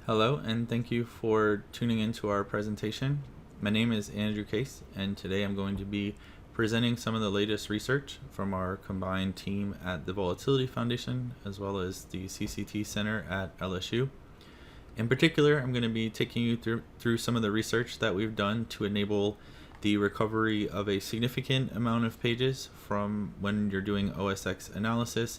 Hello, and thank you for tuning into our presentation. My name is Andrew Case, and today I'm going to be presenting some of the latest research from our combined team at the Volatility Foundation, as well as the CCT Center at LSU. In particular, I'm going to be taking you through some of the research that we've done to enable the recovery of a significant amount of pages from when you're doing OS X analysis.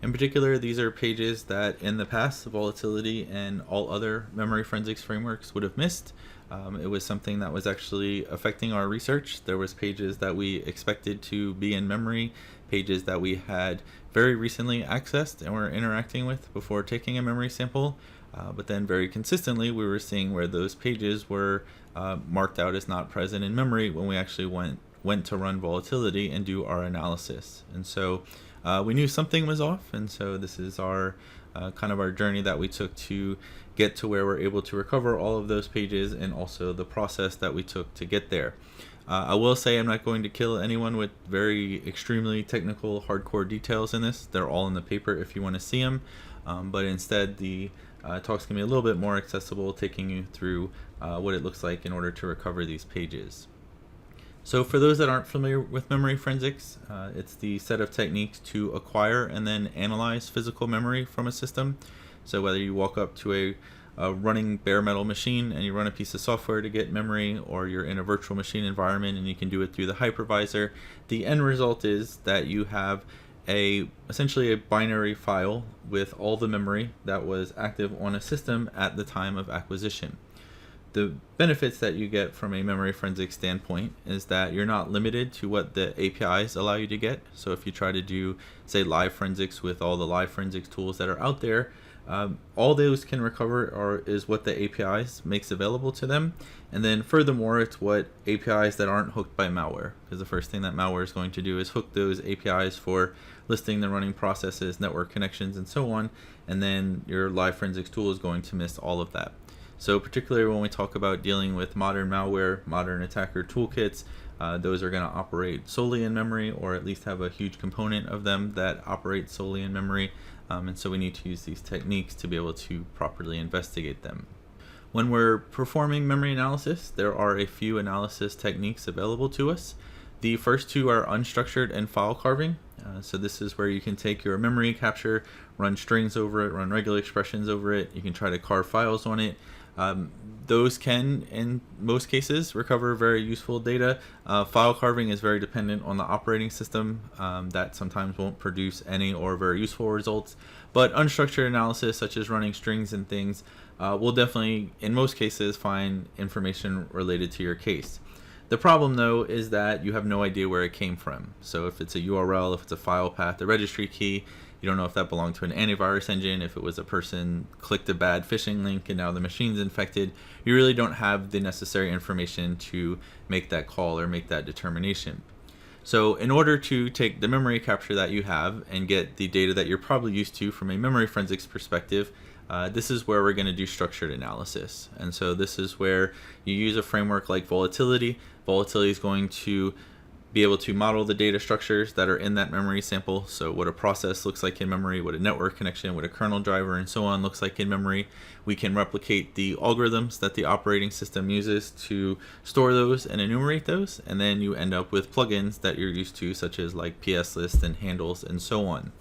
In particular, these are pages that in the past, Volatility and all other memory forensics frameworks would have missed. It was something that was actually affecting our research. There was pages that we expected to be in memory, pages that we had very recently accessed and were interacting with before taking a memory sample. But then very consistently, we were seeing where those pages were marked out as not present in memory when we actually went to run Volatility and do our analysis. And so we knew something was off, and so this is our kind of our journey that we took to get to where we're able to recover all of those pages, and also the process that we took to get there. I will say I'm not going to kill anyone with very extremely technical, hardcore details in this. They're all in the paper if you want to see them, but instead the talk's going to be a little bit more accessible, taking you through what it looks like in order to recover these pages. So for those that aren't familiar with memory forensics, it's the set of techniques to acquire and then analyze physical memory from a system. So whether you walk up to a running bare metal machine and you run a piece of software to get memory, or you're in a virtual machine environment and you can do it through the hypervisor, the end result is that you have essentially a binary file with all the memory that was active on a system at the time of acquisition. The benefits that you get from a memory forensics standpoint is that you're not limited to what the APIs allow you to get. So if you try to do, say, live forensics with all the live forensics tools that are out there, all those can recover is what the APIs makes available to them. And then furthermore, it's what APIs that aren't hooked by malware, because the first thing that malware is going to do is hook those APIs for listing the running processes, network connections, and so on. And then your live forensics tool is going to miss all of that. So particularly when we talk about dealing with modern malware, modern attacker toolkits, those are going to operate solely in memory, or at least have a huge component of them that operate solely in memory. And so we need to use these techniques to be able to properly investigate them. When we're performing memory analysis, there are a few analysis techniques available to us. The first two are unstructured and file carving. So this is where you can take your memory capture, run strings over it, run regular expressions over it. You can try to carve files on it. Those can, in most cases, recover very useful data. File carving is very dependent on the operating system. That sometimes won't produce any or very useful results. But unstructured analysis, such as running strings and things, will definitely, in most cases, find information related to your case. The problem, though, is that you have no idea where it came from. So if it's a URL, if it's a file path, a registry key, you don't know if that belonged to an antivirus engine, if it was a person clicked a bad phishing link and now the machine's infected. You really don't have the necessary information to make that call or make that determination. So in order to take the memory capture that you have and get the data that you're probably used to from a memory forensics perspective, this is where we're going to do structured analysis. And so this is where you use a framework like Volatility. Volatility is going to be able to model the data structures that are in that memory sample. So what a process looks like in memory, what a network connection, what a kernel driver, and so on looks like in memory. We can replicate the algorithms that the operating system uses to store those and enumerate those, and then you end up with plugins that you're used to, such as like PS list and handles and so on.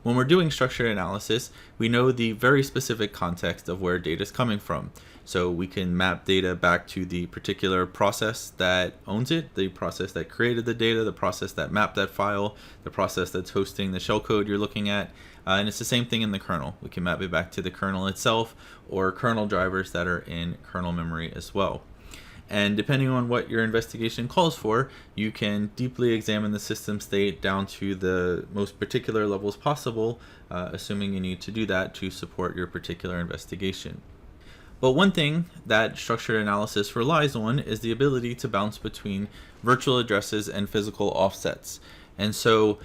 When we're doing structured analysis, we know the very specific context of where data is coming from. So we can map data back to the particular process that owns it, the process that created the data, the process that mapped that file, the process that's hosting the shellcode you're looking at. And it's the same thing in the kernel. We can map it back to the kernel itself, or kernel drivers that are in kernel memory as well. And depending on what your investigation calls for, you can deeply examine the system state down to the most particular levels possible, assuming you need to do that to support your particular investigation. But one thing that structured analysis relies on is the ability to bounce between virtual addresses and physical offsets. And so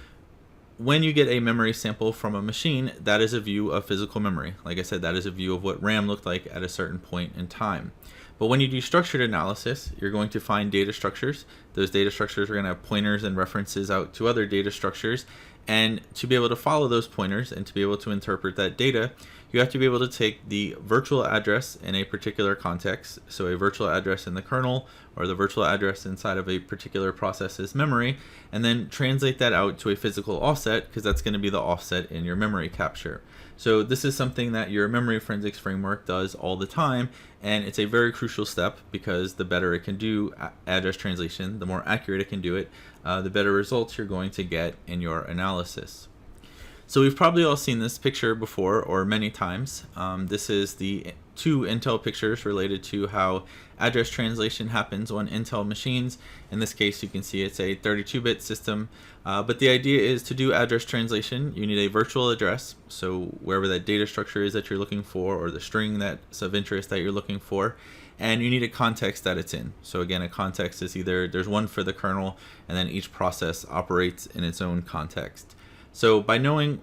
when you get a memory sample from a machine, that is a view of physical memory. Like I said, that is a view of what RAM looked like at a certain point in time. But when you do structured analysis, you're going to find data structures. Those data structures are going to have pointers and references out to other data structures. And to be able to follow those pointers and to be able to interpret that data, you have to be able to take the virtual address in a particular context, so a virtual address in the kernel or the virtual address inside of a particular process's memory, and then translate that out to a physical offset, because that's going to be the offset in your memory capture. So this is something that your memory forensics framework does all the time, and it's a very crucial step, because the better it can do address translation, the more accurate it can do it, the better results you're going to get in your analysis. So we've probably all seen this picture before, or many times. This is the two Intel pictures related to how address translation happens on Intel machines. In this case, you can see it's a 32-bit system, but the idea is to do address translation, you need a virtual address, so wherever that data structure is that you're looking for, or the string that's of interest that you're looking for, and you need a context that it's in. So again, a context is either there's one for the kernel, and then each process operates in its own context. So by knowing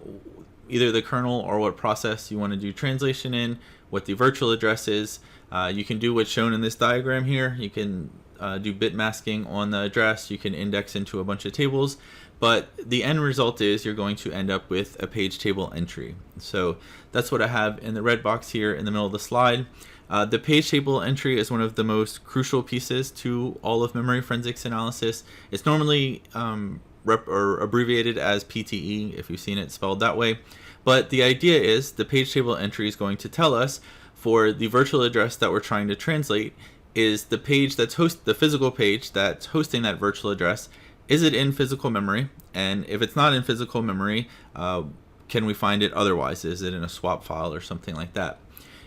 either the kernel or what process you want to do translation in, what the virtual address is, you can do what's shown in this diagram here. You can do bit masking on the address, you can index into a bunch of tables, but the end result is you're going to end up with a page table entry. So that's what I have in the red box here in the middle of the slide. The page table entry is one of the most crucial pieces to all of memory forensics analysis. It's normally abbreviated as PTE, if you've seen it spelled that way. But the idea is the page table entry is going to tell us, for the virtual address that we're trying to translate, is the page that's the physical page that's hosting that virtual address, is it in physical memory? And if it's not in physical memory, can we find it otherwise? Is it in a swap file or something like that?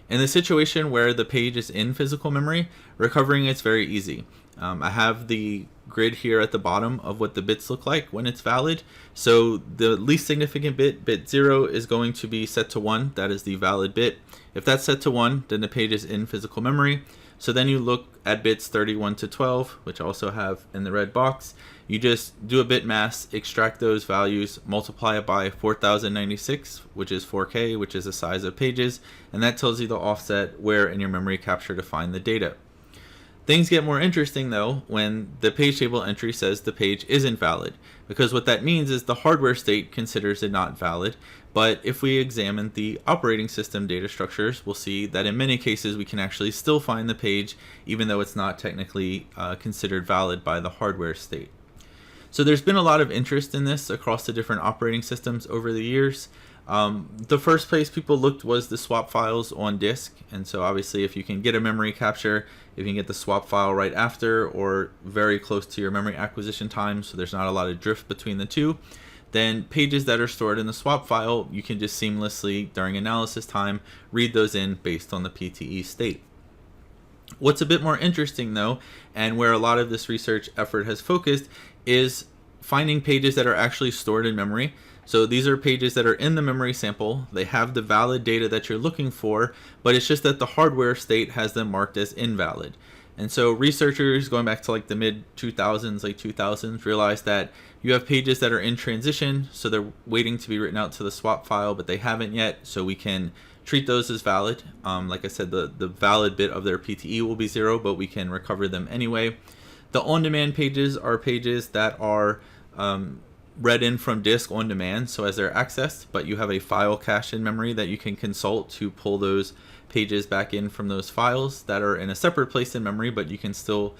In the situation where the page is in physical memory, recovering it's very easy. I have the grid here at the bottom of what the bits look like when it's valid. So the least significant bit, bit 0, is going to be set to 1. That is the valid bit. If that's set to 1, then the page is in physical memory. So then you look at bits 31 to 12, which I also have in the red box. You just do a bit mass, extract those values, multiply it by 4096, which is 4K, which is the size of pages, and that tells you the offset where in your memory capture to find the data. Things get more interesting though when the page table entry says the page isn't valid, because what that means is the hardware state considers it not valid. But if we examine the operating system data structures, we'll see that in many cases we can actually still find the page even though it's not technically considered valid by the hardware state. So there's been a lot of interest in this across the different operating systems over the years. The first place people looked was the swap files on disk, and so obviously if you can get a memory capture, if you can get the swap file right after or very close to your memory acquisition time, so there's not a lot of drift between the two, then pages that are stored in the swap file, you can just seamlessly, during analysis time, read those in based on the PTE state. What's a bit more interesting though, and where a lot of this research effort has focused, is finding pages that are actually stored in memory. So these are pages that are in the memory sample. They have the valid data that you're looking for, but it's just that the hardware state has them marked as invalid. And so researchers going back to like the mid 2000s, late 2000s, realized that you have pages that are in transition, so they're waiting to be written out to the swap file, but they haven't yet, so we can treat those as valid. Like I said, the valid bit of their PTE will be 0, but we can recover them anyway. The on-demand pages are pages that are read in from disk on demand, so as they're accessed, but you have a file cache in memory that you can consult to pull those pages back in from those files that are in a separate place in memory, but you can still,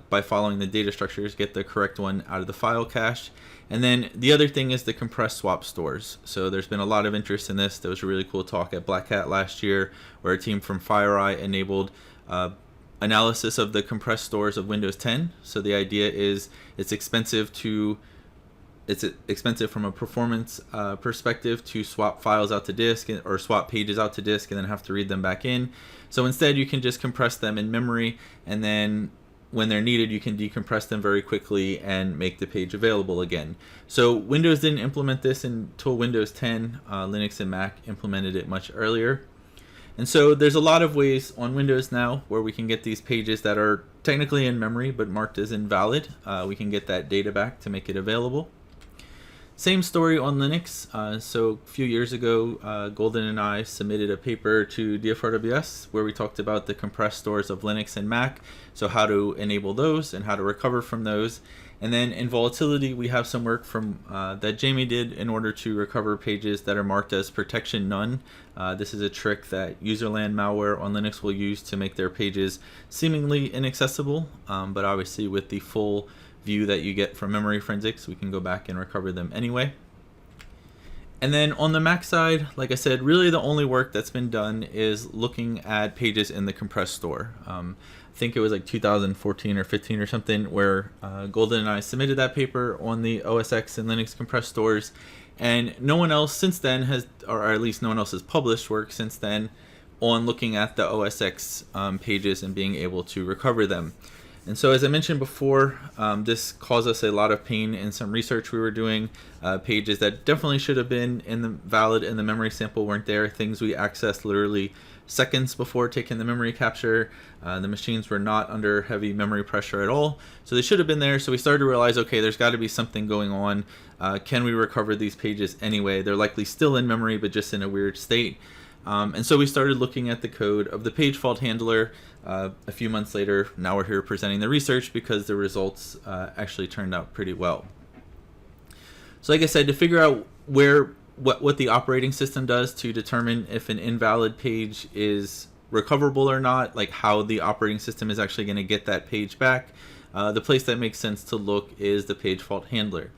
by following the data structures, get the correct one out of the file cache. And then the other thing is the compressed swap stores. So there's been a lot of interest in this. There was a really cool talk at Black Hat last year where a team from FireEye enabled analysis of the compressed stores of Windows 10. So the idea is it's expensive from a performance perspective to swap files out to disk or swap pages out to disk and then have to read them back in. So instead you can just compress them in memory, and then when they're needed you can decompress them very quickly and make the page available again. So Windows didn't implement this until Windows 10. Linux and Mac implemented it much earlier. And so there's a lot of ways on Windows now where we can get these pages that are technically in memory but marked as invalid. We can get that data back to make it available. Same story on Linux. So a few years ago, Golden and I submitted a paper to DFRWS where we talked about the compressed stores of Linux and Mac, so how to enable those and how to recover from those. And then in Volatility, we have some work from that Jamie did in order to recover pages that are marked as protection none. This is a trick that userland malware on Linux will use to make their pages seemingly inaccessible, but obviously with the full view that you get from memory forensics, we can go back and recover them anyway. And then on the Mac side, like I said, really the only work that's been done is looking at pages in the compressed store. I think it was like 2014 or 15 or something where Golden and I submitted that paper on the OS X and Linux compressed stores, and no one else since then has, or at least no one else has published work since then on looking at the OS X pages and being able to recover them. And so as I mentioned before, this caused us a lot of pain in some research we were doing. Pages that definitely should have been valid in the memory sample weren't there. Things we accessed literally seconds before taking the memory capture. The machines were not under heavy memory pressure at all, so they should have been there. So we started to realize, okay, there's got to be something going on. Can we recover these pages anyway? They're likely still in memory, but just in a weird state. And so we started looking at the code of the page fault handler. A few months later, now we're here presenting the research because the results actually turned out pretty well. So like I said, to figure out what the operating system does to determine if an invalid page is recoverable or not, like how the operating system is actually going to get that page back, the place that makes sense to look is the page fault handler.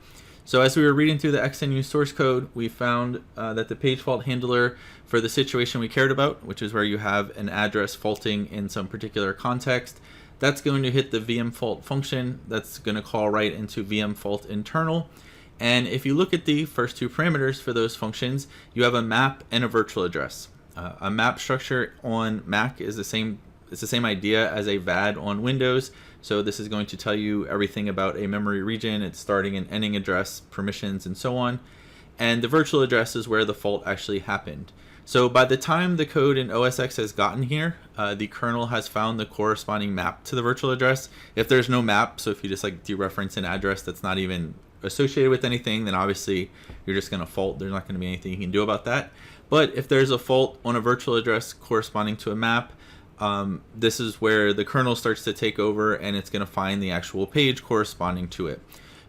So as we were reading through the XNU source code, we found that the page fault handler for the situation we cared about, which is where you have an address faulting in some particular context, that's going to hit the VM fault function. That's going to call right into VM fault internal. And if you look at the first two parameters for those functions, you have a map and a virtual address. A map structure on Mac is the same idea as a VAD on Windows. So this is going to tell you everything about a memory region, its starting and ending address, permissions, and so on. And the virtual address is where the fault actually happened. So by the time the code in OS X has gotten here, the kernel has found the corresponding map to the virtual address. If there's no map, so if you just like dereference an address that's not even associated with anything, then obviously you're just going to fault. There's not going to be anything you can do about that. But if there's a fault on a virtual address corresponding to a map, this is where the kernel starts to take over, and it's going to find the actual page corresponding to it.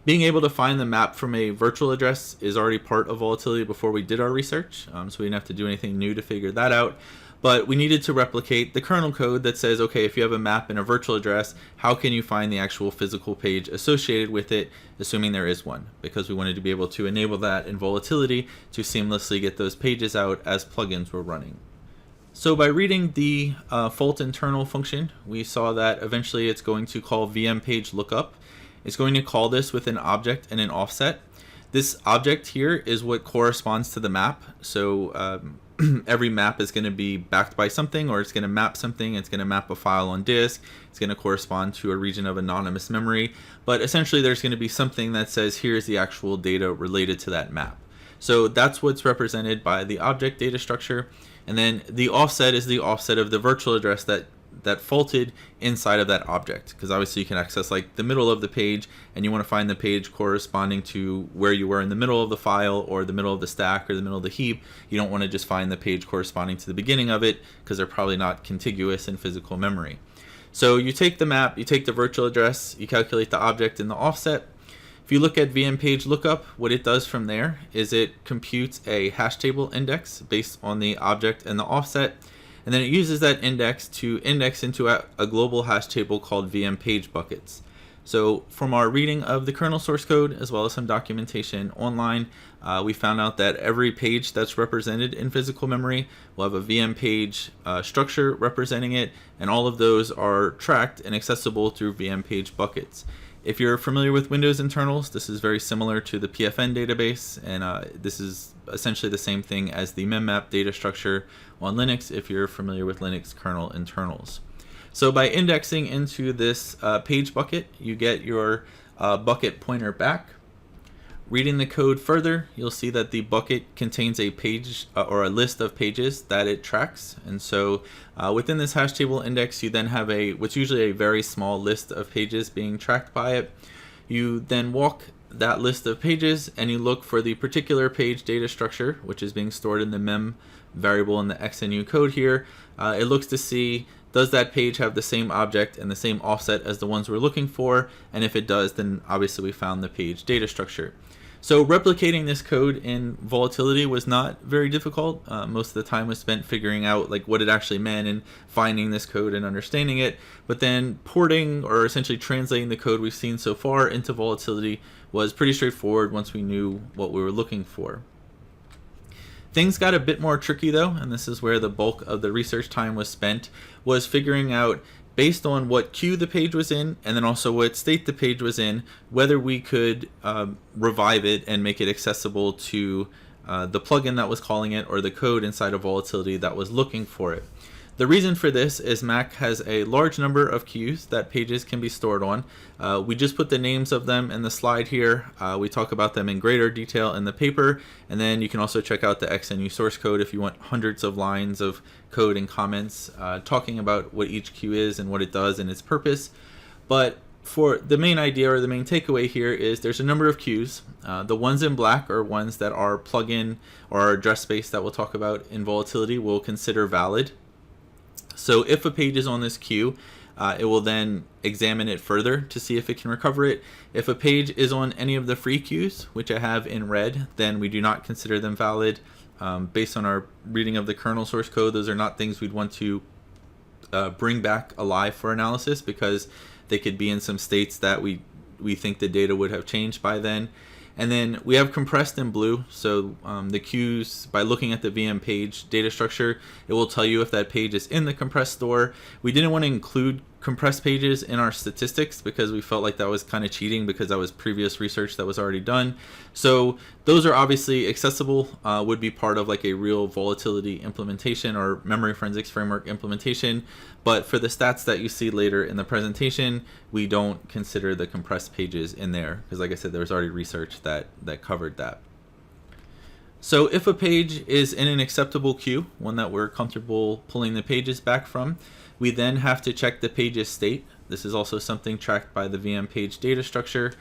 Being able to find the map from a virtual address is already part of Volatility before we did our research, so we didn't have to do anything new to figure that out. But we needed to replicate the kernel code that says, okay, if you have a map and a virtual address, how can you find the actual physical page associated with it, assuming there is one? Because we wanted to be able to enable that in Volatility to seamlessly get those pages out as plugins were running. So by reading the fault internal function, we saw that eventually it's going to call VM page lookup. It's going to call this with an object and an offset. This object here is what corresponds to the map. So every map is going to be backed by something, or it's going to map something. It's going to map a file on disk. It's going to correspond to a region of anonymous memory. But essentially there's going to be something that says here's the actual data related to that map. So that's what's represented by the object data structure. And then the offset is the offset of the virtual address that faulted inside of that object, because obviously you can access like the middle of the page and you want to find the page corresponding to where you were in the middle of the file or the middle of the stack or the middle of the heap. You don't want to just find the page corresponding to the beginning of it, because they're probably not contiguous in physical memory. So you take the map, you take the virtual address, you calculate the object and the offset. If you look at VM page lookup, what it does from there is it computes a hash table index based on the object and the offset, and then it uses that index to index into a global hash table called VM page buckets. So from our reading of the kernel source code, as well as some documentation online, we found out that every page that's represented in physical memory will have a VM page structure representing it, and all of those are tracked and accessible through VM page buckets. If you're familiar with Windows internals, this is very similar to the PFN database, and this is essentially the same thing as the memmap data structure on Linux if you're familiar with Linux kernel internals. So by indexing into this page bucket, you get your bucket pointer back. Reading the code further, you'll see that the bucket contains a page or a list of pages that it tracks. And so within this hash table index, you then have what's usually a very small list of pages being tracked by it. You then walk that list of pages and you look for the particular page data structure, which is being stored in the mem variable in the XNU code here. It looks to see, does that page have the same object and the same offset as the ones we're looking for? And if it does, then obviously we found the page data structure. So replicating this code in Volatility was not very difficult. Most of the time was spent figuring out like what it actually meant and finding this code and understanding it. But then porting, or essentially translating the code we've seen so far into Volatility, was pretty straightforward once we knew what we were looking for. Things got a bit more tricky though, and this is where the bulk of the research time was spent, was figuring out, based on what queue the page was in and then also what state the page was in, whether we could revive it and make it accessible to the plugin that was calling it or the code inside of Volatility that was looking for it. The reason for this is Mac has a large number of queues that pages can be stored on. We just put the names of them in the slide here. We talk about them in greater detail in the paper, and then you can also check out the XNU source code if you want hundreds of lines of code and comments talking about what each queue is and what it does and its purpose. But for the main idea or the main takeaway here is there's a number of queues. The ones in black are ones that our plugin or our address space that we'll talk about in Volatility will consider valid. So if a page is on this queue, it will then examine it further to see if it can recover it. If a page is on any of the free queues, which I have in red, then we do not consider them valid. Based on our reading of the kernel source code, those are not things we'd want to bring back alive for analysis, because they could be in some states that we think the data would have changed by then. And then we have compressed in blue, so the queues, by looking at the VM page data structure, it will tell you if that page is in the compressed store. We didn't want to include compressed pages in our statistics because we felt like that was kind of cheating, because that was previous research that was already done. So those are obviously accessible, would be part of like a real Volatility implementation or memory forensics framework implementation. But for the stats that you see later in the presentation, we don't consider the compressed pages in there, because like I said, there was already research that covered that. So if a page is in an acceptable queue, one that we're comfortable pulling the pages back from, we then have to check the page's state. This is also something tracked by the VM page data structure.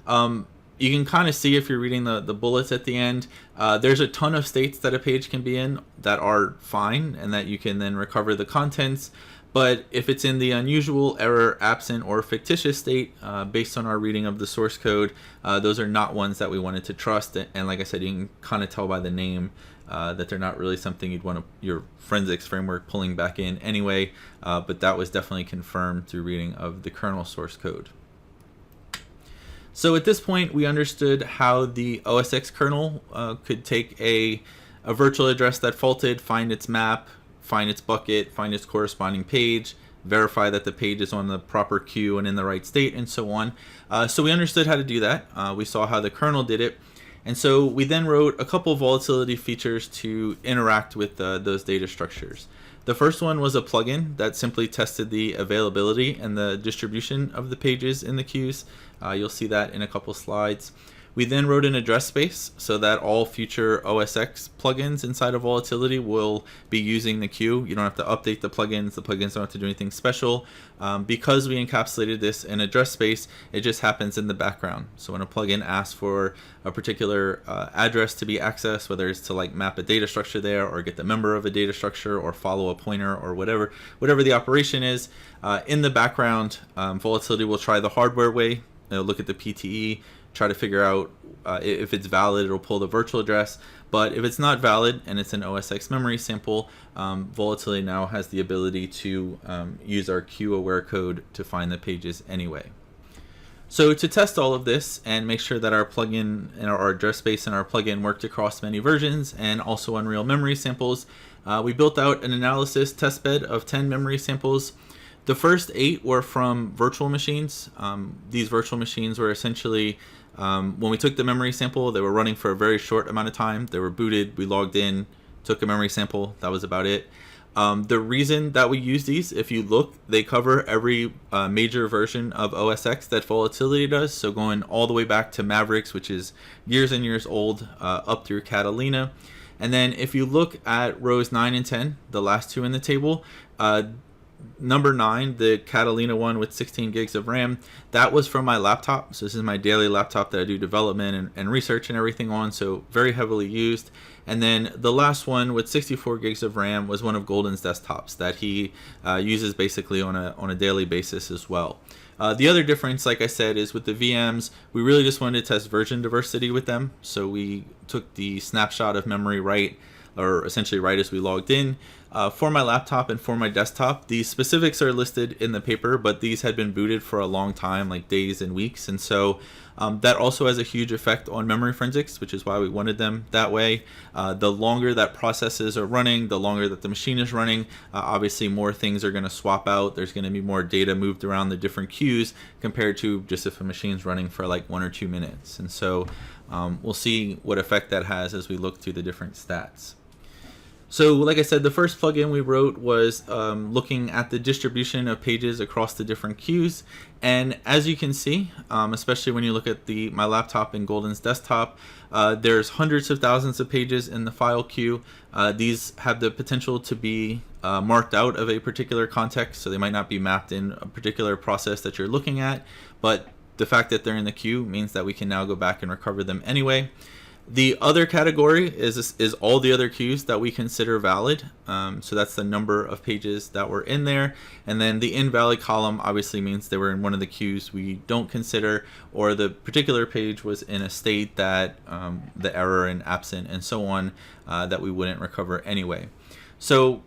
You can kind of see if you're reading the bullets at the end, there's a ton of states that a page can be in that are fine and that you can then recover the contents. But if it's in the unusual, error, absent, or fictitious state, based on our reading of the source code, those are not ones that we wanted to trust. And like I said, you can kind of tell by the name that they're not really something you'd want your forensics framework pulling back in anyway. But that was definitely confirmed through reading of the kernel source code. So at this point, we understood how the OS X kernel could take a virtual address that faulted, find its map, find its bucket, find its corresponding page, verify that the page is on the proper queue and in the right state, and so on. So we understood how to do that. We saw how the kernel did it. And so we then wrote a couple of Volatility features to interact with those data structures. The first one was a plugin that simply tested the availability and the distribution of the pages in the queues. You'll see that in a couple slides. We then wrote an address space so that all future OS X plugins inside of Volatility will be using the queue. You don't have to update the plugins don't have to do anything special. Because we encapsulated this in address space, it just happens in the background. So when a plugin asks for a particular address to be accessed, whether it's to like map a data structure there or get the member of a data structure or follow a pointer or whatever the operation is, in the background, Volatility will try the hardware way. It'll look at the PTE, try to figure out if it's valid, it'll pull the virtual address. But if it's not valid and it's an OS X memory sample, Volatility now has the ability to use our queue-aware code to find the pages anyway. So to test all of this and make sure that our plugin and our address space and our plugin worked across many versions and also on real memory samples, we built out an analysis testbed of 10 memory samples. The first 8 were from virtual machines. These virtual machines were essentially, when we took the memory sample, they were running for a very short amount of time. They were booted, we logged in, took a memory sample, that was about it. The reason that we use these, if you look, they cover every major version of OS X that Volatility does. So going all the way back to Mavericks, which is years and years old, up through Catalina. And then if you look at rows 9 and 10, the last two in the table, number 9, the Catalina one with 16 gigs of RAM, that was from my laptop. So this is my daily laptop that I do development and research and everything on, so very heavily used. And then the last one with 64 gigs of RAM was one of Golden's desktops that he uses basically on a daily basis as well. The other difference, like I said, is with the VMs, we really just wanted to test version diversity with them. So we took the snapshot of memory write, or essentially right as we logged in. For my laptop and for my desktop, the specifics are listed in the paper, but these had been booted for a long time, like days and weeks. And so that also has a huge effect on memory forensics, which is why we wanted them that way. The longer that processes are running, the longer that the machine is running, obviously more things are going to swap out. There's going to be more data moved around the different queues compared to just if a machine's running for like 1 or 2 minutes. And so we'll see what effect that has as we look through the different stats. So like I said, the first plugin we wrote was looking at the distribution of pages across the different queues. And as you can see, especially when you look at my laptop and Golden's desktop, there's hundreds of thousands of pages in the file queue. These have the potential to be marked out of a particular context, so they might not be mapped in a particular process that you're looking at, but the fact that they're in the queue means that we can now go back and recover them anyway. The other category is all the other queues that we consider valid. So that's the number of pages that were in there. And then the invalid column obviously means they were in one of the queues we don't consider, or the particular page was in a state that the error and absent and so on that we wouldn't recover anyway. So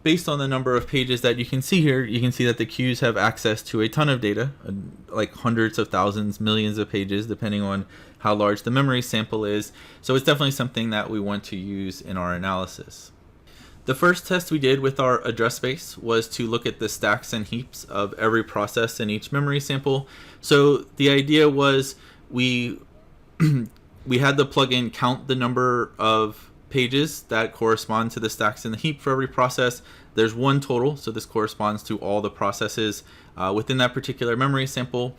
based on the number of pages that you can see here, you can see that the queues have access to a ton of data, like hundreds of thousands, millions of pages, depending on how large the memory sample is. So it's definitely something that we want to use in our analysis. The first test we did with our address space was to look at the stacks and heaps of every process in each memory sample. So the idea was we had the plugin count the number of pages that correspond to the stacks in the heap for every process. There's one total, so this corresponds to all the processes within that particular memory sample.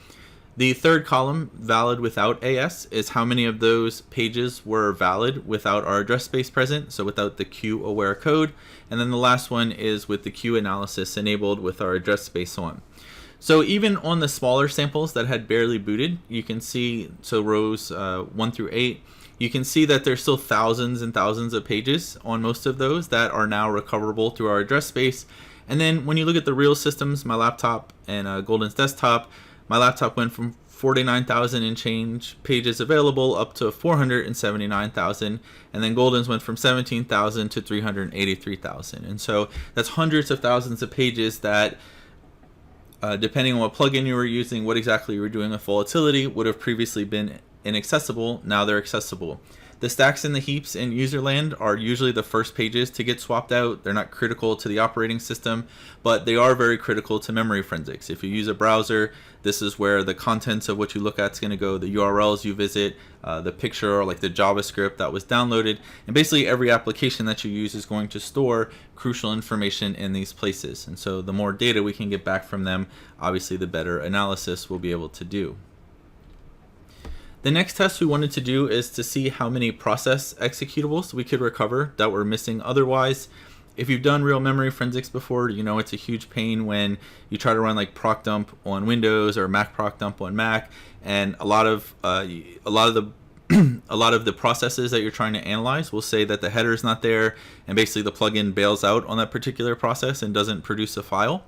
The third column, valid without AS, is how many of those pages were valid without our address space present, so without the queue aware code. And then the last one is with the queue analysis enabled with our address space on. So even on the smaller samples that had barely booted, you can see, so rows 1 through 8, you can see that there's still thousands and thousands of pages on most of those that are now recoverable through our address space. And then when you look at the real systems, my laptop and Golden's desktop, my laptop went from 49,000 and change pages available up to 479,000, and then Golden's went from 17,000 to 383,000. And so that's hundreds of thousands of pages that, depending on what plugin you were using, what exactly you were doing with volatility, would have previously been inaccessible. Now they're accessible. The stacks and the heaps in userland are usually the first pages to get swapped out. They're not critical to the operating system, but they are very critical to memory forensics. If you use a browser, this is where the contents of what you look at is going to go, the URLs you visit, the picture, or like the JavaScript that was downloaded, and basically every application that you use is going to store crucial information in these places. And so the more data we can get back from them, obviously the better analysis we'll be able to do. The next test we wanted to do is to see how many process executables we could recover that were missing otherwise. If you've done real memory forensics before, you know it's a huge pain when you try to run like proc dump on Windows or Mac proc dump on Mac, and a lot of the processes that you're trying to analyze will say that the header is not there, and basically the plugin bails out on that particular process and doesn't produce a file.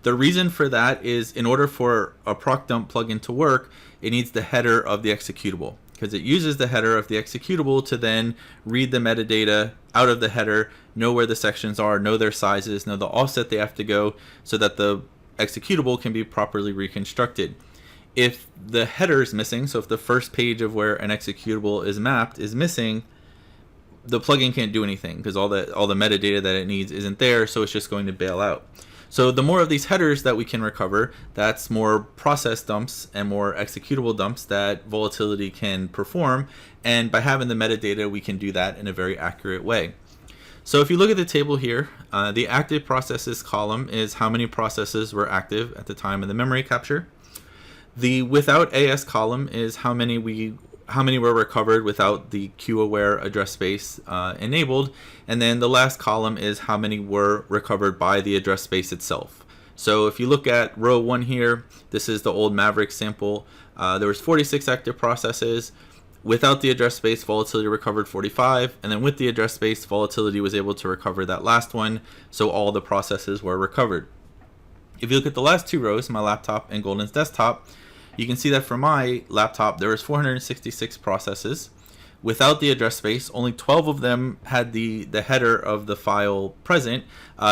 The reason for that is in order for a proc dump plugin to work, it needs the header of the executable, because it uses the header of the executable to then read the metadata out of the header, know where the sections are, know their sizes, know the offset they have to go, so that the executable can be properly reconstructed. If the header is missing, so if the first page of where an executable is mapped is missing, the plugin can't do anything because all the metadata that it needs isn't there, so it's just going to bail out. So the more of these headers that we can recover, that's more process dumps and more executable dumps that Volatility can perform. And by having the metadata, we can do that in a very accurate way. So if you look at the table here, the active processes column is how many processes were active at the time of the memory capture. The without AS column is how many were recovered without the queue-aware address space enabled, and then the last column is how many were recovered by the address space itself. So if you look at row 1 here, this is the old Maverick sample. There was 46 active processes. Without the address space, volatility recovered 45, and then with the address space, volatility was able to recover that last one, so all the processes were recovered. If you look at the last 2 rows, my laptop and Golden's desktop, you can see that for my laptop, there was 466 processes. Without the address space, only 12 of them had the header of the file present.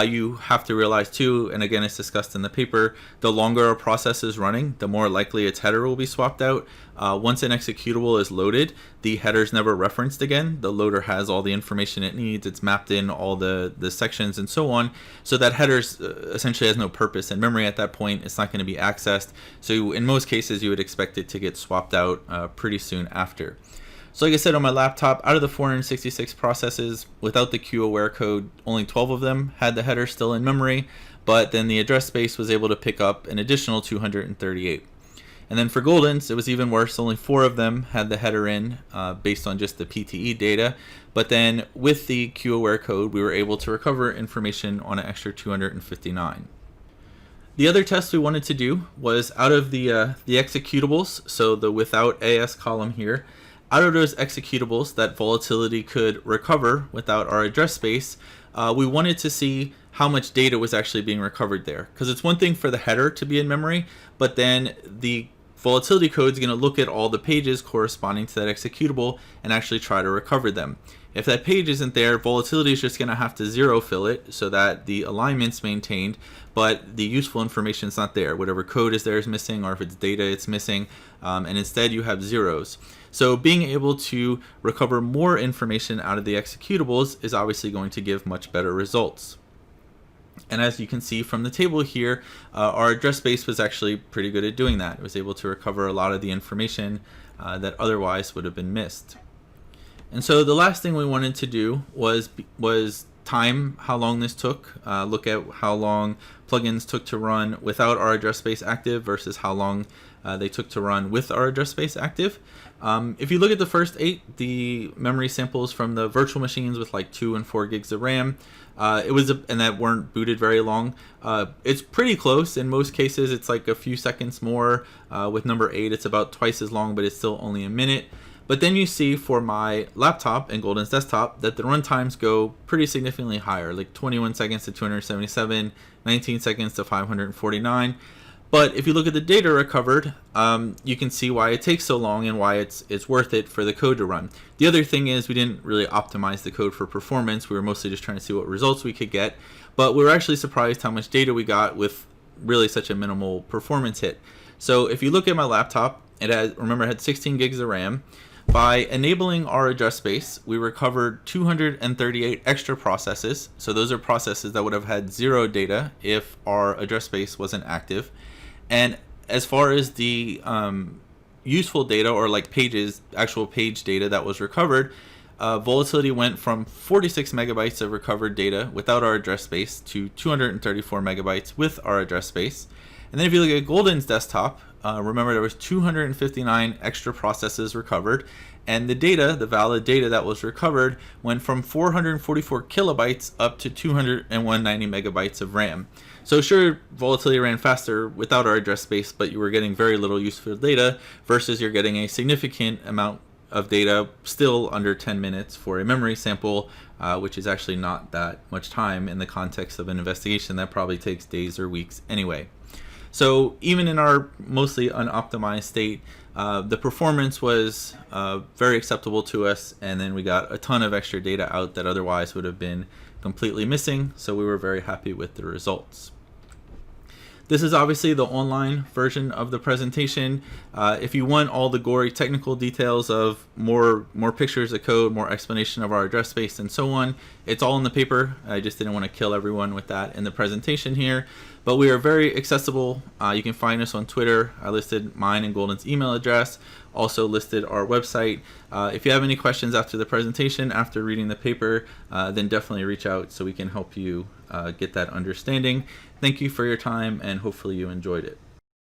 You have to realize too, and again it's discussed in the paper, the longer a process is running, the more likely its header will be swapped out. Once an executable is loaded, the header's never referenced again. The loader has all the information it needs, it's mapped in all the sections and so on, so that header's essentially has no purpose in memory at that point. It's not going to be accessed, so in most cases you would expect it to get swapped out pretty soon after. So like I said, on my laptop, out of the 466 processes, without the Q-aware code, only 12 of them had the header still in memory, but then the address space was able to pick up an additional 238. And then for Golden's, it was even worse. Only 4 of them had the header in based on just the PTE data, but then with the Q-aware code, we were able to recover information on an extra 259. The other test we wanted to do was out of the executables, so the without AS column here, out of those executables that volatility could recover without our address space, we wanted to see how much data was actually being recovered there. Because it's one thing for the header to be in memory, but then the volatility code is going to look at all the pages corresponding to that executable and actually try to recover them. If that page isn't there, volatility is just going to have to zero fill it so that the alignment's maintained, but the useful information is not there. Whatever code is there is missing, or if it's data, it's missing, and instead you have zeros. So being able to recover more information out of the executables is obviously going to give much better results. And as you can see from the table here, our address space was actually pretty good at doing that. It was able to recover a lot of the information that otherwise would have been missed. And so the last thing we wanted to do was time how long this took, look at how long plugins took to run without our address space active versus how long they took to run with our address space active. If you look at the first 8, the memory samples from the virtual machines with like 2 and 4 gigs of RAM, and that weren't booted very long. It's pretty close. In most cases, it's like a few seconds more. With number 8, it's about twice as long, but it's still only a minute. But then you see for my laptop and Golden's desktop that the run times go pretty significantly higher, like 21 seconds to 277, 19 seconds to 549. But if you look at the data recovered, you can see why it takes so long and why it's worth it for the code to run. The other thing is we didn't really optimize the code for performance. We were mostly just trying to see what results we could get. But we were actually surprised how much data we got with really such a minimal performance hit. So if you look at my laptop, it had 16 gigs of RAM. By enabling our address space, we recovered 238 extra processes. So those are processes that would have had 0 data if our address space wasn't active. And as far as the useful data, or like pages, actual page data that was recovered, volatility went from 46 megabytes of recovered data without our address space to 234 megabytes with our address space. And then if you look at Golden's desktop, remember there was 259 extra processes recovered, and the data, the valid data that was recovered, went from 444 kilobytes up to 190 megabytes of RAM. So sure, volatility ran faster without our address space, but you were getting very little useful data versus you're getting a significant amount of data still under 10 minutes for a memory sample, which is actually not that much time in the context of an investigation that probably takes days or weeks anyway. So even in our mostly unoptimized state, the performance was very acceptable to us, and then we got a ton of extra data out that otherwise would have been completely missing, so we were very happy with the results. This is obviously the online version of the presentation. If you want all the gory technical details of more pictures of code, more explanation of our address space and so on, it's all in the paper. I just didn't want to kill everyone with that in the presentation here. But we are very accessible. You can find us on Twitter. I listed mine and Golden's email address. Also listed our website. If you have any questions after the presentation, after reading the paper, then definitely reach out so we can help you get that understanding. Thank you for your time, and hopefully you enjoyed it.